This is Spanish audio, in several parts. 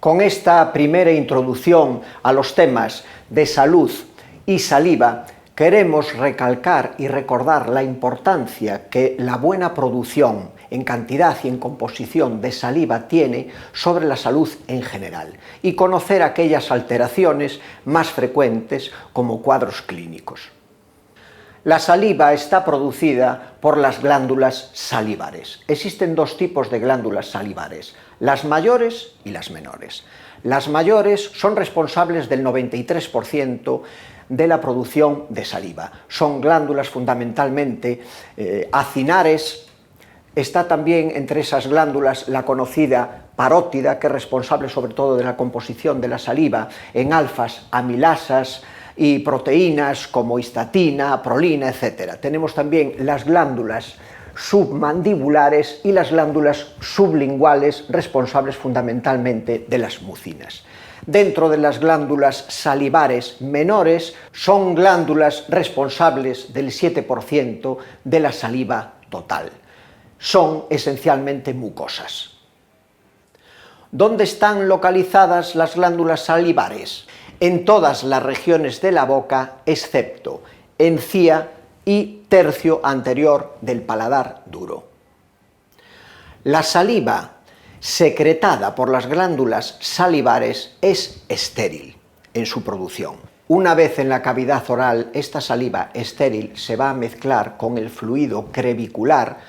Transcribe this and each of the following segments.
Con esta primera introducción a los temas de salud y saliva, queremos recalcar y recordar la importancia que la buena producción en cantidad y en composición de saliva tiene sobre la salud en general y conocer aquellas alteraciones más frecuentes como cuadros clínicos. La saliva está producida por las glándulas salivares. Existen dos tipos de glándulas salivares, las mayores y las menores. Las mayores son responsables del 93% de la producción de saliva. Son glándulas fundamentalmente acinares. Está también entre esas glándulas la conocida parótida, que es responsable sobre todo de la composición de la saliva en alfas, amilasas y proteínas como histatina, prolina, etc. Tenemos también las glándulas submandibulares y las glándulas sublinguales, responsables fundamentalmente de las mucinas. Dentro de las glándulas salivares menores son glándulas responsables del 7% de la saliva total. Son esencialmente mucosas. ¿Dónde están localizadas las glándulas salivares? En todas las regiones de la boca, excepto encía y tercio anterior del paladar duro. La saliva secretada por las glándulas salivares es estéril en su producción. Una vez en la cavidad oral, esta saliva estéril se va a mezclar con el fluido crevicular,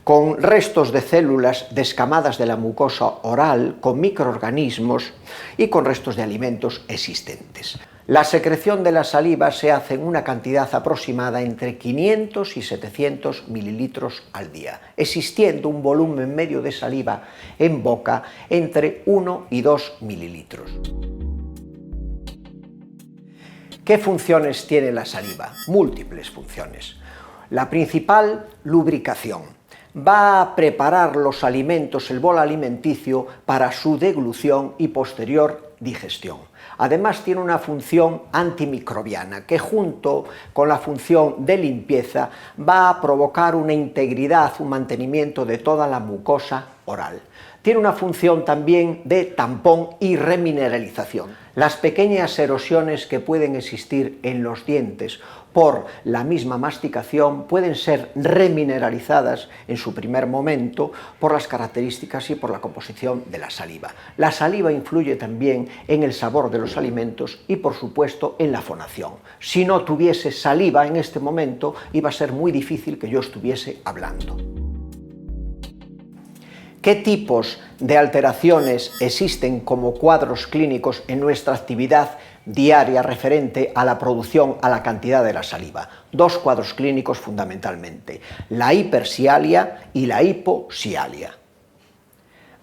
con restos de células descamadas de la mucosa oral, con microorganismos y con restos de alimentos existentes. La secreción de la saliva se hace en una cantidad aproximada entre 500 y 700 mililitros al día, existiendo un volumen medio de saliva en boca entre 1 y 2 mililitros. ¿Qué funciones tiene la saliva? Múltiples funciones. La principal, lubricación. Va a preparar los alimentos, el bolo alimenticio, para su deglución y posterior digestión. Además tiene una función antimicrobiana que junto con la función de limpieza va a provocar una integridad, un mantenimiento de toda la mucosa oral. Tiene una función también de tampón y remineralización. Las pequeñas erosiones que pueden existir en los dientes por la misma masticación pueden ser remineralizadas en su primer momento por las características y por la composición de la saliva. La saliva influye también en el sabor de los alimentos y, por supuesto, en la fonación. Si no tuviese saliva en este momento, iba a ser muy difícil que yo estuviese hablando. ¿Qué tipos de alteraciones existen como cuadros clínicos en nuestra actividad diaria referente a la producción, a la cantidad de la saliva? Dos cuadros clínicos fundamentalmente, la hipersialia y la hiposialia.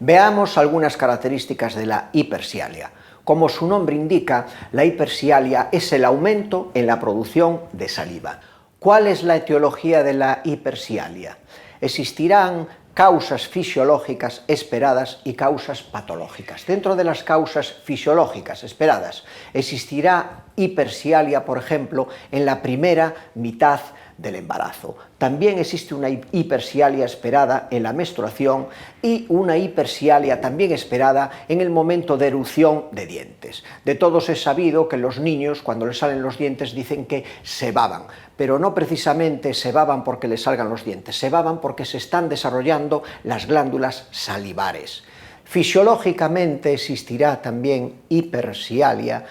Veamos algunas características de la hipersialia. Como su nombre indica, la hipersialia es el aumento en la producción de saliva. ¿Cuál es la etiología de la hipersialia? Existirán causas fisiológicas esperadas y causas patológicas. Dentro de las causas fisiológicas esperadas existirá hipersialia, por ejemplo, en la primera mitad del embarazo. También existe una hipersialia esperada en la menstruación y una hipersialia también esperada en el momento de erupción de dientes. De todos es sabido que los niños, cuando les salen los dientes, dicen que se baban, pero no precisamente se baban porque les salgan los dientes, se baban porque se están desarrollando las glándulas salivares. Fisiológicamente existirá también hipersialia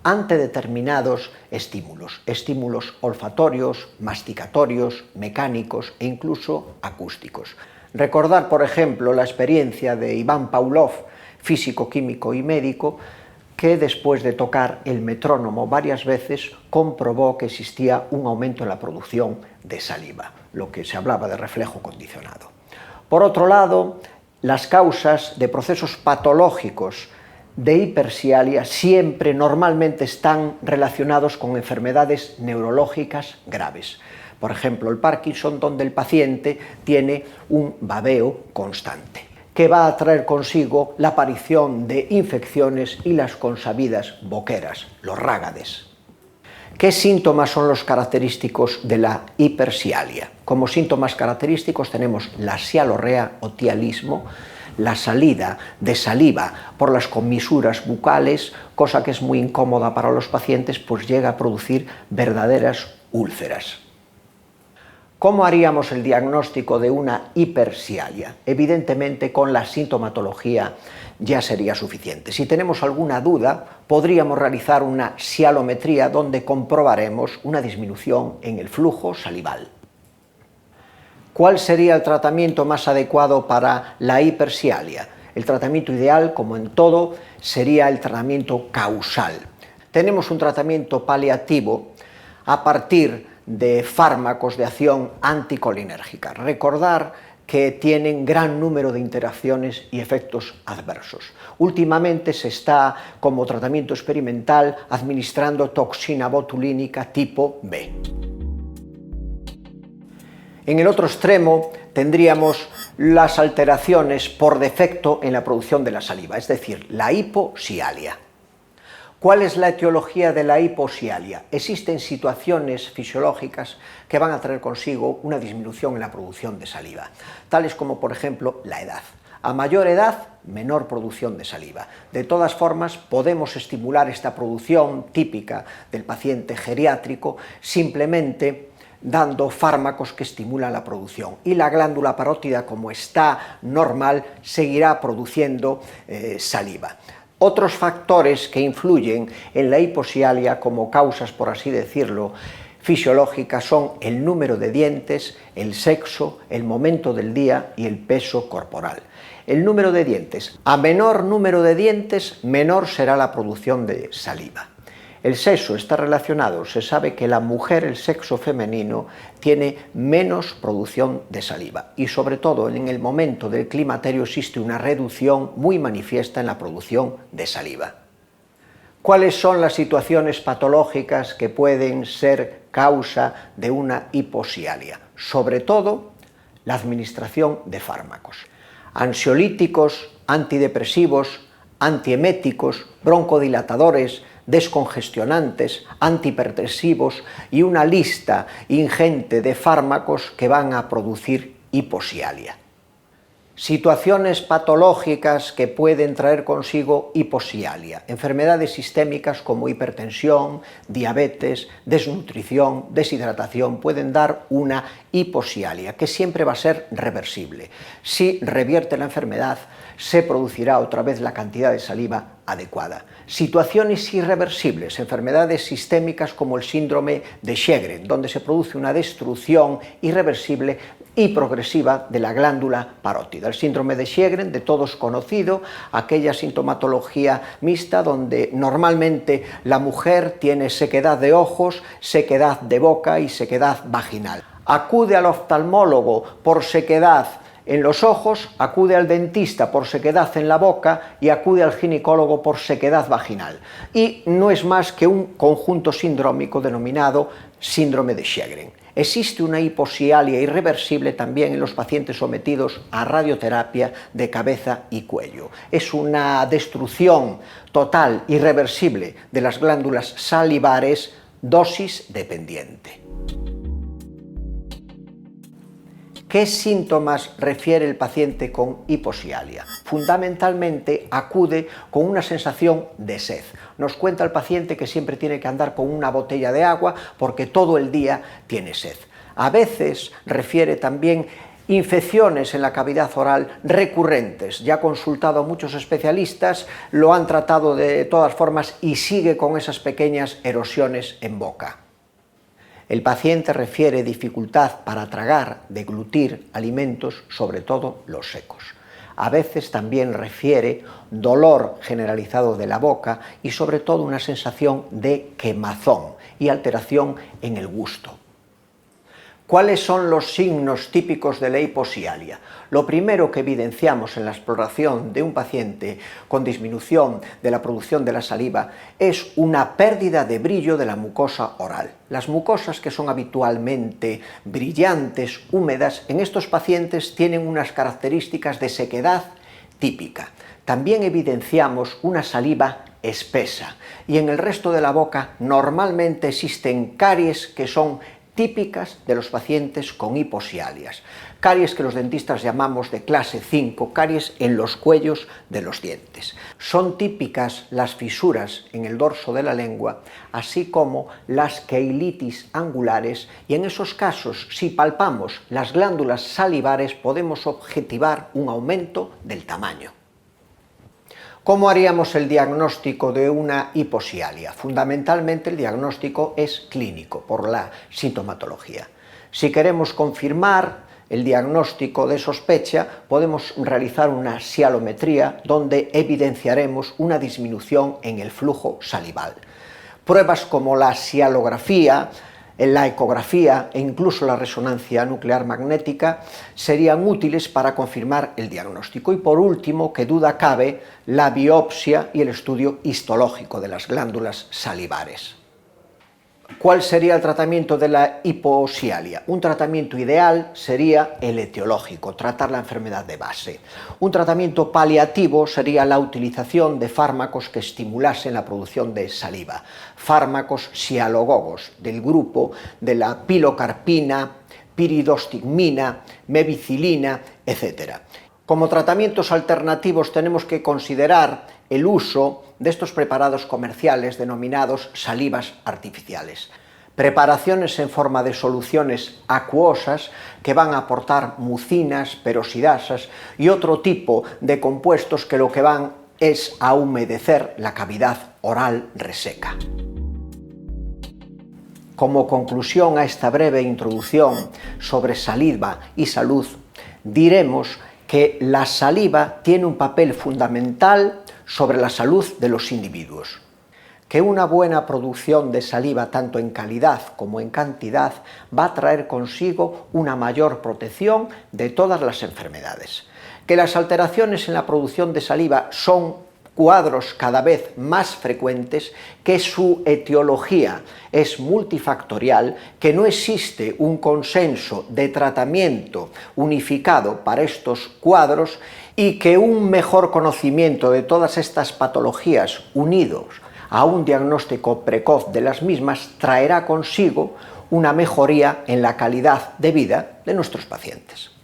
ante determinados estímulos olfatorios, masticatorios, mecánicos e incluso acústicos. Recordar, por ejemplo, la experiencia de Iván Pavlov, físico, químico y médico, que después de tocar el metrónomo varias veces comprobó que existía un aumento en la producción de saliva, lo que se hablaba de reflejo condicionado. Por otro lado, las causas de procesos patológicos de hipersialia siempre normalmente están relacionados con enfermedades neurológicas graves. Por ejemplo, el Parkinson, donde el paciente tiene un babeo constante, que va a traer consigo la aparición de infecciones y las consabidas boqueras, los rágades. ¿Qué síntomas son los característicos de la hipersialia? Como síntomas característicos tenemos la sialorrea o tialismo, la salida de saliva por las comisuras bucales, cosa que es muy incómoda para los pacientes, pues llega a producir verdaderas úlceras. ¿Cómo haríamos el diagnóstico de una hipersialia? Evidentemente, con la sintomatología ya sería suficiente. Si tenemos alguna duda, podríamos realizar una sialometría donde comprobaremos una disminución en el flujo salival. ¿Cuál sería el tratamiento más adecuado para la hipersialia? El tratamiento ideal, como en todo, sería el tratamiento causal. Tenemos un tratamiento paliativo a partir de fármacos de acción anticolinérgica. Recordar que tienen gran número de interacciones y efectos adversos. Últimamente se está, como tratamiento experimental, administrando toxina botulínica tipo B. En el otro extremo tendríamos las alteraciones por defecto en la producción de la saliva, es decir, la hiposialia. ¿Cuál es la etiología de la hiposialia? Existen situaciones fisiológicas que van a traer consigo una disminución en la producción de saliva, tales como, por ejemplo, la edad. A mayor edad, menor producción de saliva. De todas formas, podemos estimular esta producción típica del paciente geriátrico simplemente dando fármacos que estimulan la producción, y la glándula parótida, como está normal, seguirá produciendo saliva. Otros factores que influyen en la hiposialia como causas, por así decirlo, fisiológicas son el número de dientes, el sexo, el momento del día y el peso corporal. El número de dientes. A menor número de dientes, menor será la producción de saliva. El sexo está relacionado, se sabe que la mujer, el sexo femenino, tiene menos producción de saliva y sobre todo en el momento del climaterio existe una reducción muy manifiesta en la producción de saliva. ¿Cuáles son las situaciones patológicas que pueden ser causa de una hiposialia? Sobre todo, la administración de fármacos. Ansiolíticos, antidepresivos, antieméticos, broncodilatadores, descongestionantes, antihipertensivos y una lista ingente de fármacos que van a producir hiposialia. Situaciones patológicas que pueden traer consigo hiposialia, enfermedades sistémicas como hipertensión, diabetes, desnutrición, deshidratación, pueden dar una hiposialia que siempre va a ser reversible. Si revierte la enfermedad, se producirá otra vez la cantidad de saliva adecuada. Situaciones irreversibles, enfermedades sistémicas como el síndrome de Sjögren, donde se produce una destrucción irreversible y progresiva de la glándula parótida. El síndrome de Sjögren, de todos conocido, aquella sintomatología mixta donde normalmente la mujer tiene sequedad de ojos, sequedad de boca y sequedad vaginal. Acude al oftalmólogo por sequedad en los ojos, acude al dentista por sequedad en la boca y acude al ginecólogo por sequedad vaginal. Y no es más que un conjunto sindrómico denominado síndrome de Sjögren. Existe una hiposialia irreversible también en los pacientes sometidos a radioterapia de cabeza y cuello. Es una destrucción total, irreversible de las glándulas salivares, dosis dependiente. ¿Qué síntomas refiere el paciente con hiposialia? Fundamentalmente acude con una sensación de sed. Nos cuenta el paciente que siempre tiene que andar con una botella de agua porque todo el día tiene sed. A veces refiere también infecciones en la cavidad oral recurrentes. Ya ha consultado a muchos especialistas, lo han tratado de todas formas y sigue con esas pequeñas erosiones en boca. El paciente refiere dificultad para tragar, deglutir alimentos, sobre todo los secos. A veces también refiere dolor generalizado de la boca y sobre todo una sensación de quemazón y alteración en el gusto. ¿Cuáles son los signos típicos de la hiposialia? Lo primero que evidenciamos en la exploración de un paciente con disminución de la producción de la saliva es una pérdida de brillo de la mucosa oral. Las mucosas que son habitualmente brillantes, húmedas, en estos pacientes tienen unas características de sequedad típica. También evidenciamos una saliva espesa y en el resto de la boca normalmente existen caries que son típicas de los pacientes con hiposialias, caries que los dentistas llamamos de clase 5, caries en los cuellos de los dientes. Son típicas las fisuras en el dorso de la lengua, así como las queilitis angulares, y en esos casos, si palpamos las glándulas salivares, podemos objetivar un aumento del tamaño. ¿Cómo haríamos el diagnóstico de una hiposialia? Fundamentalmente el diagnóstico es clínico, por la sintomatología. Si queremos confirmar el diagnóstico de sospecha, podemos realizar una sialometría donde evidenciaremos una disminución en el flujo salival. Pruebas como la sialografía, la ecografía e incluso la resonancia nuclear magnética serían útiles para confirmar el diagnóstico. Y por último, que duda cabe, la biopsia y el estudio histológico de las glándulas salivares. ¿Cuál sería el tratamiento de la hiposialia? Un tratamiento ideal sería el etiológico, tratar la enfermedad de base. Un tratamiento paliativo sería la utilización de fármacos que estimulasen la producción de saliva, fármacos sialogogos del grupo de la pilocarpina, piridostigmina, mevicilina, etc. Como tratamientos alternativos tenemos que considerar el uso de estos preparados comerciales denominados salivas artificiales. Preparaciones en forma de soluciones acuosas que van a aportar mucinas, peroxidasas y otro tipo de compuestos que lo que van es a humedecer la cavidad oral reseca. Como conclusión a esta breve introducción sobre saliva y salud, diremos que la saliva tiene un papel fundamental sobre la salud de los individuos, que una buena producción de saliva tanto en calidad como en cantidad va a traer consigo una mayor protección de todas las enfermedades, que las alteraciones en la producción de saliva son cuadros cada vez más frecuentes, que su etiología es multifactorial, que no existe un consenso de tratamiento unificado para estos cuadros y que un mejor conocimiento de todas estas patologías unidos a un diagnóstico precoz de las mismas traerá consigo una mejoría en la calidad de vida de nuestros pacientes.